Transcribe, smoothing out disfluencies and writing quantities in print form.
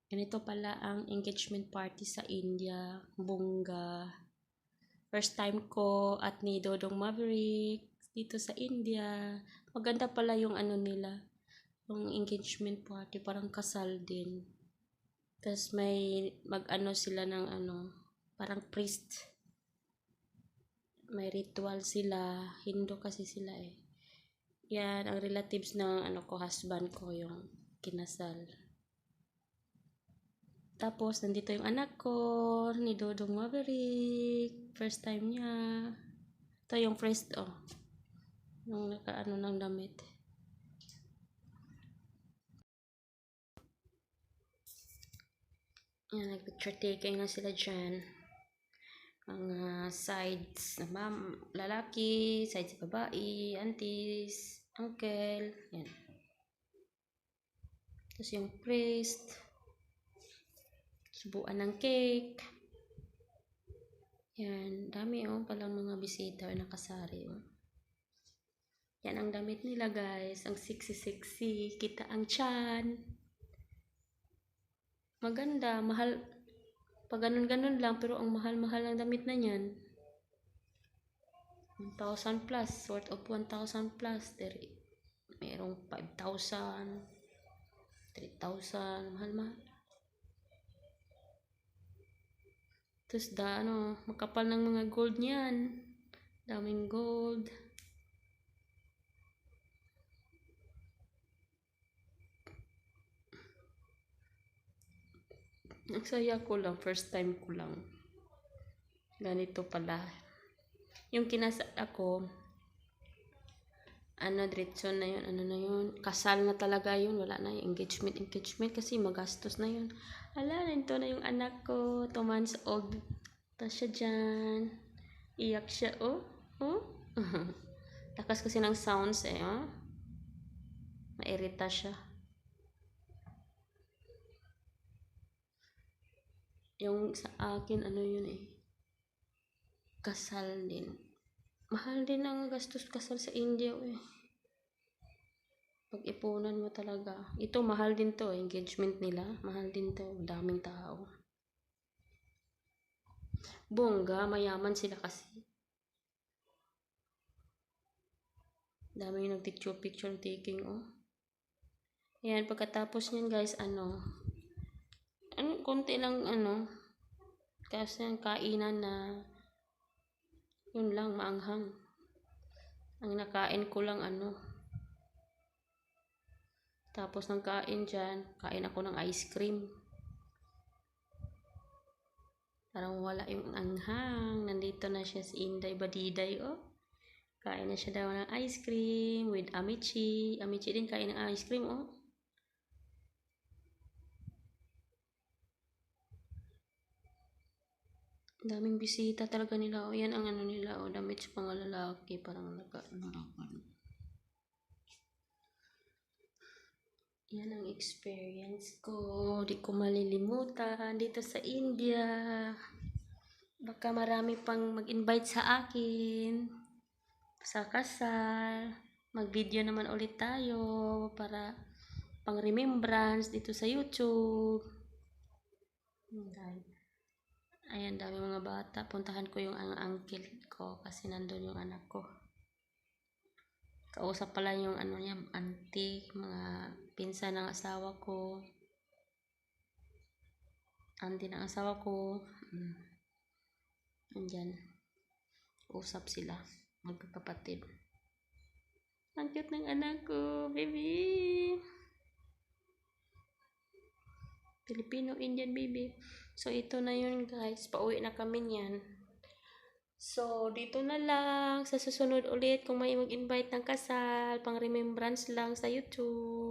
Ganito pala ang engagement party sa India. Bongga. First time ko at ni Dodong Maverick dito sa India. Maganda pala yung ano nila. Yung engagement party. Parang kasal din. Tapos may mag-ano sila ng ano. Parang priest. May ritual sila. Hindu kasi sila eh. Yan, ang relatives ng ano ko, husband ko yung kinasal. Tapos, nandito yung anak ko, ni Dodong Maverick. First time niya. Ito yung first, yung nakaano ng damit. Yan, nag-picture taking na sila dyan. Mga sides na lalaki, sides babae, aunties, uncle. Yan. Tapos yung priest. Subuan ng cake. Yan, dami palang mga bisita o nakasari Yan ang damit nila guys, ang sexy. Kita ang tiyan. Maganda, mahal. Pag ganun lang, pero ang mahal-mahal ng damit na yan. 1,000 plus, sort of 1,000 plus. Merong 5,000, 3,000, mahal-mahal. Tapos makapal ng mga gold niyan. Daming gold. Ang saya ko lang, first time ko lang. Ganito pala. Yung kinasal ako, diretso na yun, kasal na talaga yun, wala na yung engagement, kasi magastos na yun. Nito na yung anak ko, 2 months old, tapos siya dyan, iyak siya, lakas kasi ng sounds mairita siya. Yung sa akin, yun kasal din. Mahal din ang gastos kasal sa India Pag-ipunan mo talaga. Ito mahal din to, engagement nila. Mahal din to, daming tao. Bongga, mayaman sila kasi. Daming nag-picture taking Ayan, pagkatapos niyan guys, konti lang kasi ang kainan na yun lang, maanghang. Ang nakain ko lang tapos ng kain dyan, kain ako ng ice cream. Parang wala yung anghang. Nandito na siya si Inday Badiday, Kain na siya daw ng ice cream with Amici. Amici din kain ng ice cream, Daming bisita talaga nila, Yan ang nila, damit sa mga lalaki. Parang Yan ang experience ko. Di ko malilimutan dito sa India. Baka marami pang mag-invite sa akin sa kasal. Mag-video naman ulit tayo para pang remembrance dito sa YouTube. Ayan, dami mga bata. Puntahan ko yung uncle ko kasi nandun yung anak ko. Kausap pala yung niya, auntie, mga pinsan ng asawa ko. Auntie ng asawa ko. Andyan. Usap sila. Magkakapatid. Ang cute ng anak ko, baby. Filipino-Indian baby. So, ito na yun guys. Pauwi na kami niyan. So, dito na lang. Sa susunod ulit, kung may mag-invite ng kasal, pang remembrance lang sa YouTube.